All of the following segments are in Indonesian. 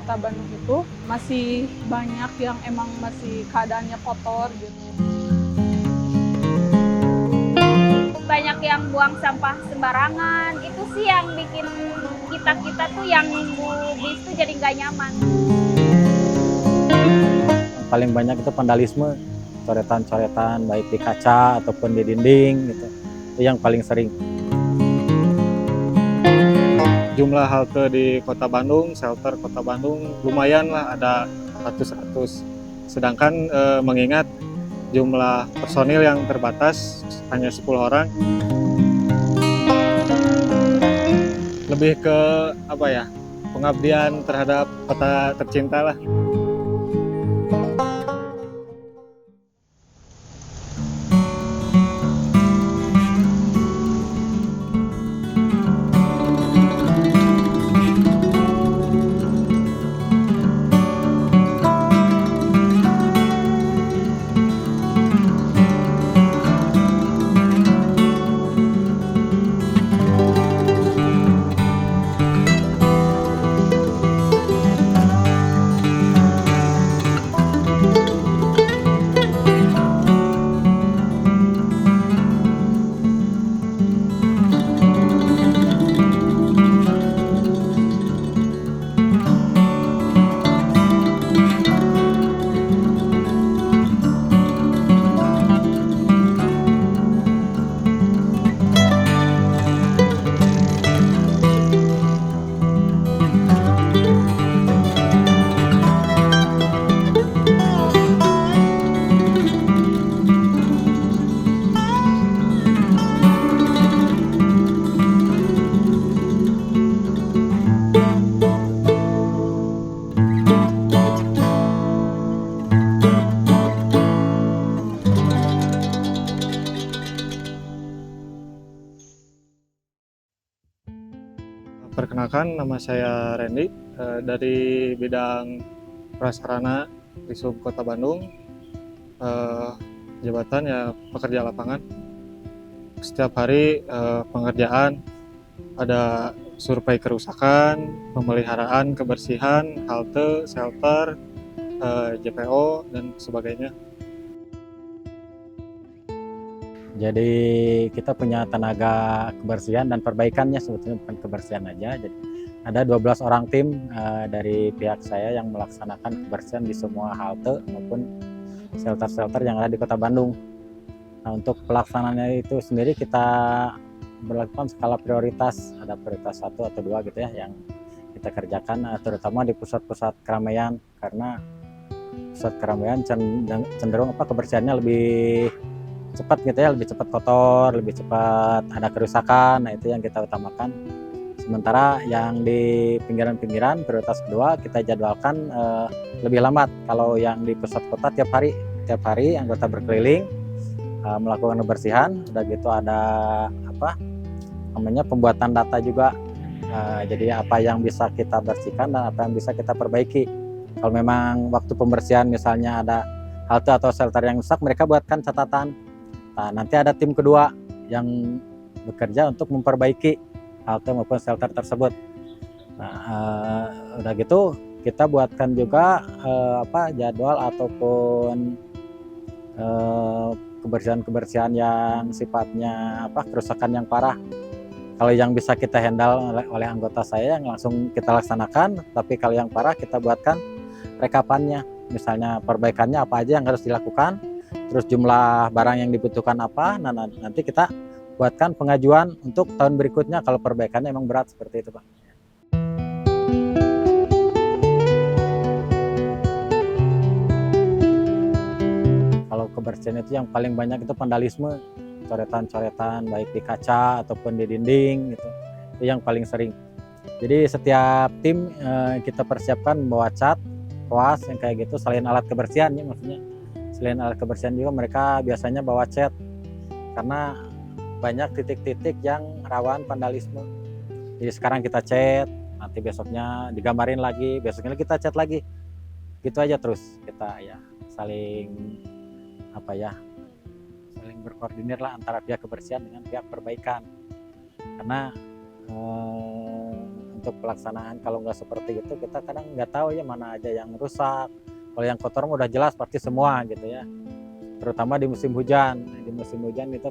Kota Bandung itu masih banyak yang emang masih keadaannya kotor gitu. Banyak yang buang sampah sembarangan, itu sih yang bikin kita tuh yang bis tuh jadi nggak nyaman. Yang paling banyak itu vandalisme, coretan-coretan baik di kaca ataupun di dinding gitu. Itu yang paling sering. Jumlah halte di Kota Bandung, shelter Kota Bandung lumayan lah, ada 100-100. Sedangkan mengingat jumlah personil yang terbatas hanya 10 orang. Lebih ke apa ya? Pengabdian terhadap kota tercinta lah. Perkenalkan, nama saya Randy, dari bidang prasarana di Sub Kota Bandung, jabatan ya pekerja lapangan. Setiap hari pengerjaan, ada survei kerusakan, pemeliharaan kebersihan, halte, shelter, JPO, dan sebagainya. Jadi kita punya tenaga kebersihan dan perbaikannya, sebetulnya bukan kebersihan aja. Jadi ada 12 orang tim dari pihak saya yang melaksanakan kebersihan di semua halte maupun shelter-shelter yang ada di Kota Bandung. Nah, untuk pelaksanaannya itu sendiri kita berlakukan skala prioritas, ada prioritas 1 atau 2 gitu ya yang kita kerjakan, terutama di pusat-pusat keramaian, karena pusat keramaian cenderung kebersihannya lebih cepat gitu ya, lebih cepat kotor, lebih cepat ada kerusakan. Nah, itu yang kita utamakan. Sementara yang di pinggiran-pinggiran prioritas kedua kita jadwalkan lebih lambat. Kalau yang di pusat kota tiap hari anggota berkeliling melakukan kebersihan. Udah gitu ada pembuatan data juga. Jadi apa yang bisa kita bersihkan dan apa yang bisa kita perbaiki. Kalau memang waktu pembersihan misalnya ada halte atau shelter yang rusak, mereka buatkan catatan. Nah, nanti ada tim kedua yang bekerja untuk memperbaiki halte maupun shelter tersebut. Nah, udah gitu kita buatkan juga jadwal ataupun kebersihan-kebersihan yang sifatnya kerusakan yang parah. Kalau yang bisa kita handle oleh anggota saya yang langsung kita laksanakan, tapi kalau yang parah kita buatkan rekapannya. Misalnya perbaikannya apa aja yang harus dilakukan, terus jumlah barang yang dibutuhkan apa. Nah, nanti kita buatkan pengajuan untuk tahun berikutnya kalau perbaikannya emang berat seperti itu, Pak. Kalau kebersihan itu yang paling banyak itu vandalisme, coretan-coretan baik di kaca ataupun di dinding gitu. Itu yang paling sering. Jadi setiap tim kita persiapkan membawa cat, kuas yang kayak gitu, selain alat kebersihan ya maksudnya. Selain alat kebersihan juga mereka biasanya bawa cat, karena banyak titik-titik yang rawan vandalisme. Jadi sekarang kita cat, nanti besoknya digambarin lagi, besoknya kita cat lagi. Gitu aja terus kita ya saling saling berkoordinir lah antara pihak kebersihan dengan pihak perbaikan. Karena untuk untuk pelaksanaan. Kalau nggak seperti itu kita kadang nggak tahu ya mana aja yang rusak. Kalau yang kotor mah udah jelas pasti semua gitu ya. Terutama di musim hujan. Di musim hujan itu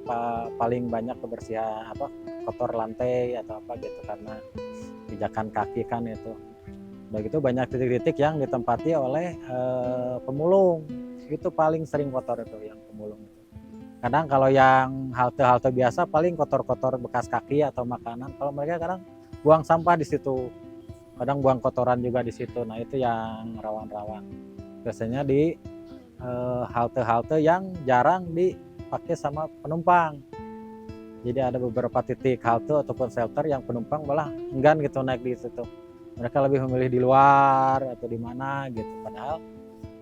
paling banyak kebersihan kotor lantai atau apa gitu karena pijakan kaki kan itu. Udah gitu banyak titik-titik yang ditempati oleh pemulung. Itu paling sering kotor itu yang pemulung itu. Kadang kalau yang halte-halte biasa paling kotor-kotor bekas kaki atau makanan. Kalau mereka kadang buang sampah di situ. Kadang buang kotoran juga di situ. Nah, itu yang rawan-rawan. Biasanya di halte-halte yang jarang dipakai sama penumpang. Jadi ada beberapa titik halte ataupun shelter yang penumpang malah enggan gitu naik di situ. Mereka lebih memilih di luar atau di mana gitu. Padahal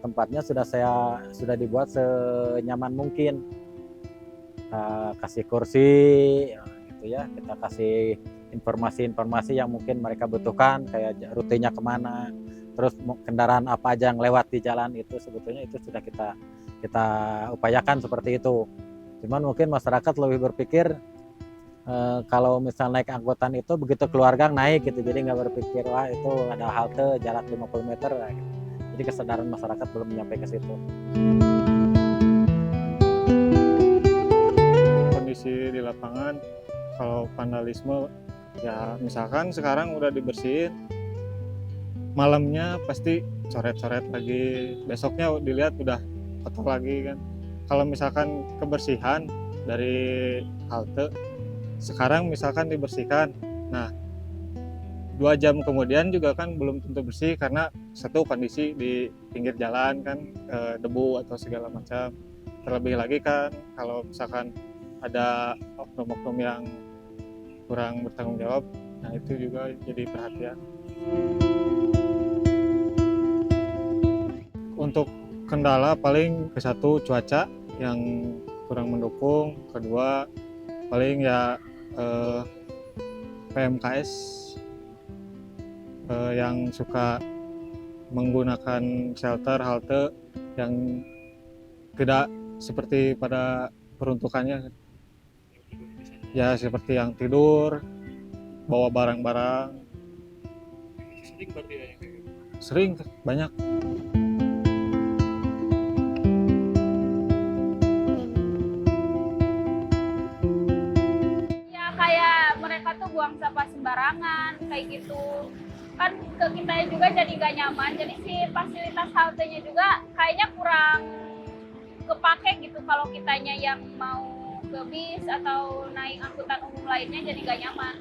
tempatnya sudah dibuat senyaman mungkin. Kita kasih kursi gitu ya, kita kasih informasi-informasi yang mungkin mereka butuhkan kayak rutenya kemana, terus kendaraan apa aja yang lewat di jalan itu sebetulnya itu sudah kita upayakan seperti itu. Cuman mungkin masyarakat lebih berpikir kalau misal naik angkutan itu begitu keluar gang naik gitu, jadi nggak berpikir wah itu ada halte jarak 50 meter gitu. Jadi kesadaran masyarakat belum sampai ke situ. Kondisi di lapangan kalau vandalisme ya misalkan sekarang udah dibersihin, malamnya pasti coret-coret lagi, besoknya dilihat udah kotor lagi kan. Kalau misalkan kebersihan dari halte sekarang misalkan dibersihkan, nah 2 jam kemudian juga kan belum tentu bersih karena satu kondisi di pinggir jalan kan debu atau segala macam. Terlebih lagi kan kalau misalkan ada oknum-oknum yang kurang bertanggung jawab, nah itu juga jadi perhatian. Untuk kendala paling ke satu cuaca yang kurang mendukung, kedua paling ya PMKS yang suka menggunakan shelter halte yang tidak seperti pada peruntukannya. Ya seperti yang tidur, bawa barang-barang. Sering berarti ya? Sering, banyak. Ya kayak mereka tuh buang sampah sembarangan, kayak gitu. Kan ke kita juga jadi gak nyaman, jadi si fasilitas haltenya juga kayaknya kurang kepake gitu kalau kitanya yang mau ke bis atau naik angkutan umum lainnya jadi gak nyaman.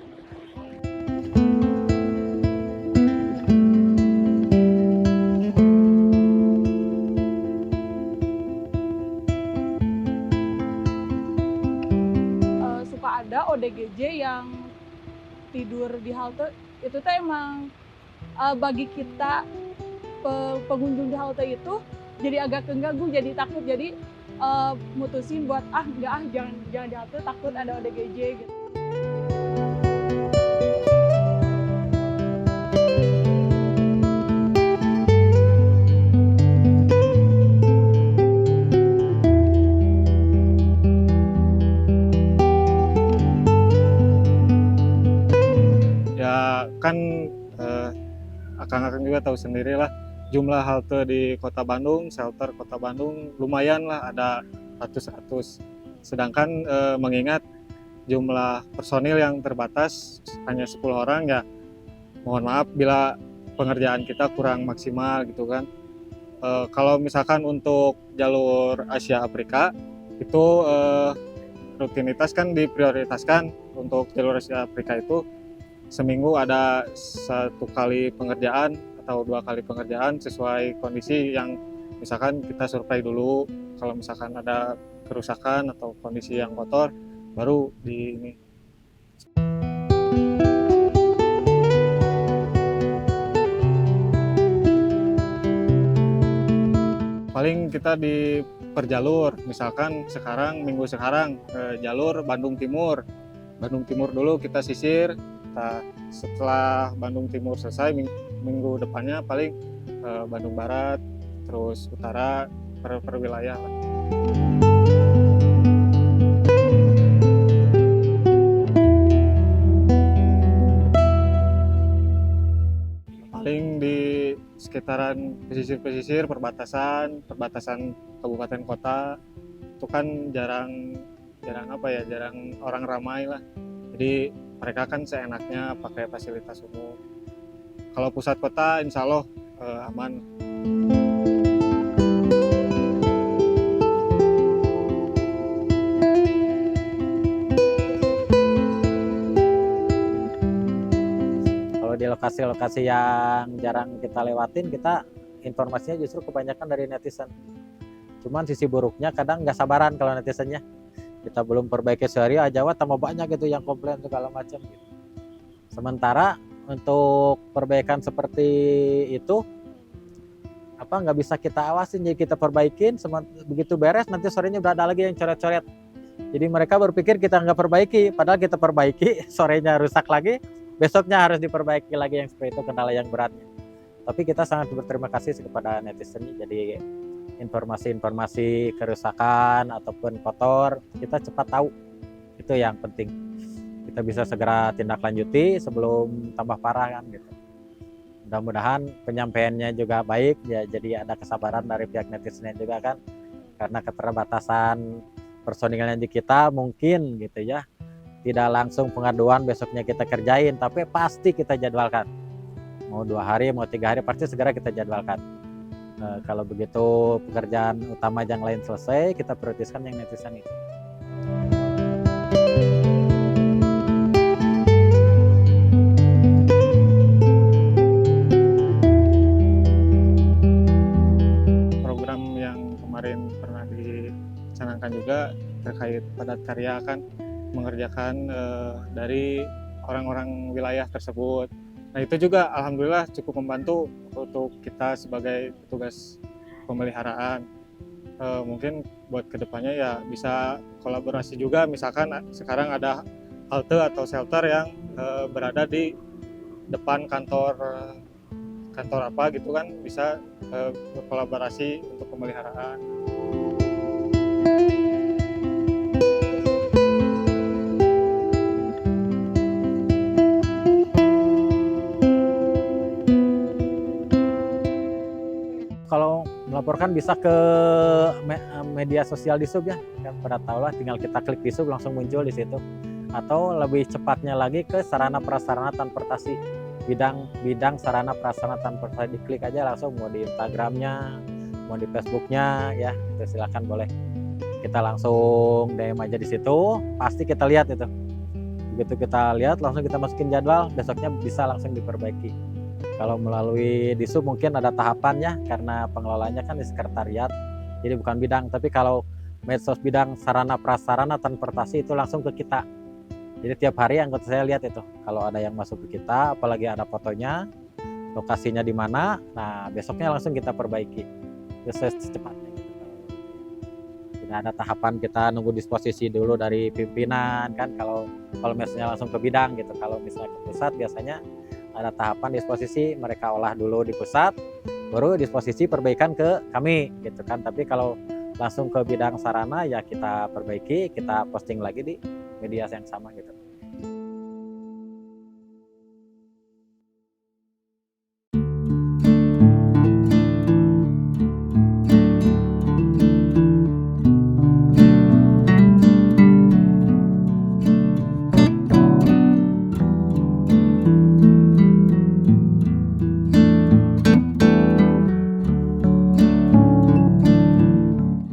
Suka ada ODGJ yang tidur di halte, itu tuh emang bagi kita pengunjung di halte itu jadi agak keganggu, jadi takut, jadi mutusin buat jangan di halte, takut ada ODGJ gitu. Ya kan akang-akang juga tahu sendiri lah jumlah halte di Kota Bandung, shelter Kota Bandung lumayan lah ada ratus-ratus. Sedangkan mengingat jumlah personil yang terbatas hanya 10 orang ya mohon maaf bila pengerjaan kita kurang maksimal gitu kan. Kalau misalkan untuk jalur Asia Afrika itu rutinitas kan diprioritaskan untuk jalur Asia Afrika itu seminggu ada 1 kali pengerjaan atau 2 kali pengerjaan sesuai kondisi yang misalkan kita survei dulu kalau misalkan ada kerusakan atau kondisi yang kotor baru di ini. Paling kita di per jalur, misalkan minggu sekarang jalur Bandung Timur dulu kita sisir. Nah, setelah Bandung Timur selesai minggu depannya paling Bandung Barat terus Utara per wilayah lah. sekitaran pesisir-pesisir, perbatasan kabupaten kota itu kan jarang orang ramai lah. Jadi mereka kan seenaknya pakai fasilitas umum. Kalau pusat kota insya Allah aman. Kalau di lokasi-lokasi yang jarang kita lewatin, kita informasinya justru kebanyakan dari netizen. Cuman sisi buruknya kadang nggak sabaran kalau netizennya. Kita belum perbaiki sehari aja, wah tambah banyak gitu yang komplain segala macam gitu. Sementara untuk perbaikan seperti itu nggak bisa kita awasin, jadi kita perbaikin, begitu beres nanti sorenya udah ada lagi yang coret-coret. Jadi mereka berpikir kita nggak perbaiki, padahal kita perbaiki, sorenya rusak lagi, besoknya harus diperbaiki lagi, yang seperti itu kendala yang beratnya. Tapi kita sangat berterima kasih kepada netizen, jadi informasi-informasi kerusakan ataupun kotor kita cepat tahu, itu yang penting. Kita bisa segera tindak lanjuti sebelum tambah parah kan gitu. Mudah-mudahan penyampaiannya juga baik ya, jadi ada kesabaran dari pihak netizen juga kan, karena keterbatasan personilnya di kita mungkin gitu ya, tidak langsung pengaduan besoknya kita kerjain, tapi pasti kita jadwalkan, mau 2 hari mau 3 hari pasti segera kita jadwalkan. Kalau begitu pekerjaan utama yang lain selesai, kita prioritaskan yang netizen itu. Program yang kemarin pernah dicanangkan juga terkait padat karya kan, mengerjakan dari orang-orang wilayah tersebut. Nah itu juga alhamdulillah cukup membantu untuk kita sebagai petugas pemeliharaan. Mungkin buat kedepannya ya bisa kolaborasi juga, misalkan sekarang ada halte atau shelter yang berada di depan kantor apa gitu kan, bisa berkolaborasi untuk pemeliharaan. Kalau melaporkan bisa ke media sosial di Sub ya, kan pada tahu lah, tinggal kita klik di Sub langsung muncul di situ. Atau lebih cepatnya lagi ke sarana prasarana transportasi, bidang sarana prasarana transportasi, diklik aja langsung, mau di Instagramnya, mau di Facebooknya ya, itu silakan boleh. Kita langsung DM aja di situ, pasti kita lihat itu. Begitu kita lihat langsung kita masukin jadwal, besoknya bisa langsung diperbaiki. Kalau melalui di Sub mungkin ada tahapannya karena pengelolanya kan di sekretariat, jadi bukan bidang. Tapi kalau medsos bidang sarana prasarana transportasi itu langsung ke kita. Jadi tiap hari anggota saya lihat itu. Kalau ada yang masuk ke kita, apalagi ada fotonya, lokasinya di mana, nah besoknya langsung kita perbaiki. Itu secepatnya. Tidak ada tahapan kita nunggu disposisi dulu dari pimpinan kan. Kalau misalnya langsung ke bidang gitu. Kalau misalnya ke pusat biasanya ada tahapan disposisi, mereka olah dulu di pusat, baru disposisi perbaikan ke kami gitu kan. Tapi kalau langsung ke bidang sarana ya kita perbaiki, kita posting lagi di media yang sama gitu.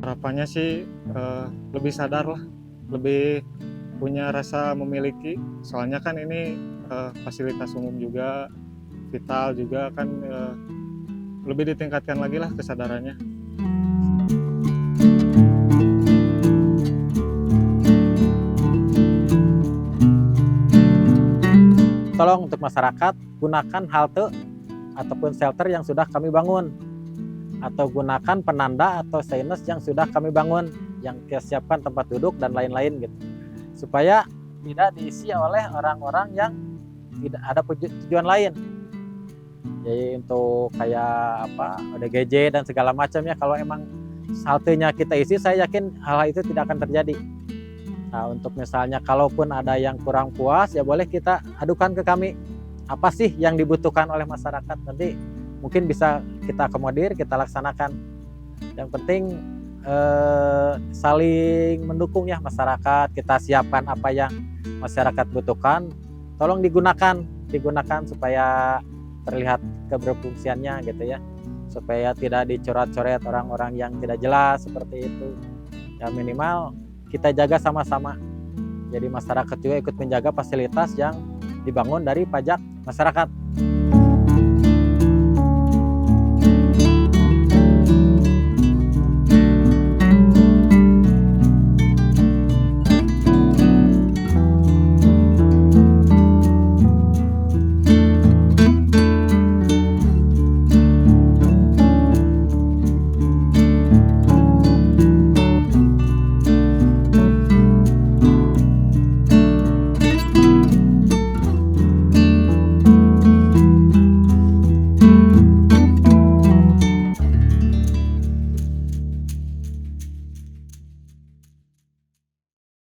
Harapannya sih lebih sadar lah, lebih punya rasa memiliki, soalnya kan ini fasilitas umum juga, vital juga kan, lebih ditingkatkan lagi lah kesadarannya. Tolong untuk masyarakat gunakan halte ataupun shelter yang sudah kami bangun, atau gunakan penanda atau signage yang sudah kami bangun, yang kita siapkan tempat duduk dan lain-lain gitu, supaya tidak diisi oleh orang-orang yang tidak ada tujuan lain. Jadi untuk kayak ODGJ dan segala macamnya, kalau emang haltenya kita isi, saya yakin hal itu tidak akan terjadi. Nah, untuk misalnya kalaupun ada yang kurang puas, ya boleh kita adukan ke kami, apa sih yang dibutuhkan oleh masyarakat. Nanti mungkin bisa kita akomodir, kita laksanakan. Yang penting saling mendukung ya masyarakat, kita siapkan apa yang masyarakat butuhkan, tolong digunakan supaya terlihat keberfungsiannya gitu ya, supaya tidak dicoret-coret orang-orang yang tidak jelas seperti itu. Ya minimal kita jaga sama-sama. Jadi masyarakat juga ikut menjaga fasilitas yang dibangun dari pajak masyarakat.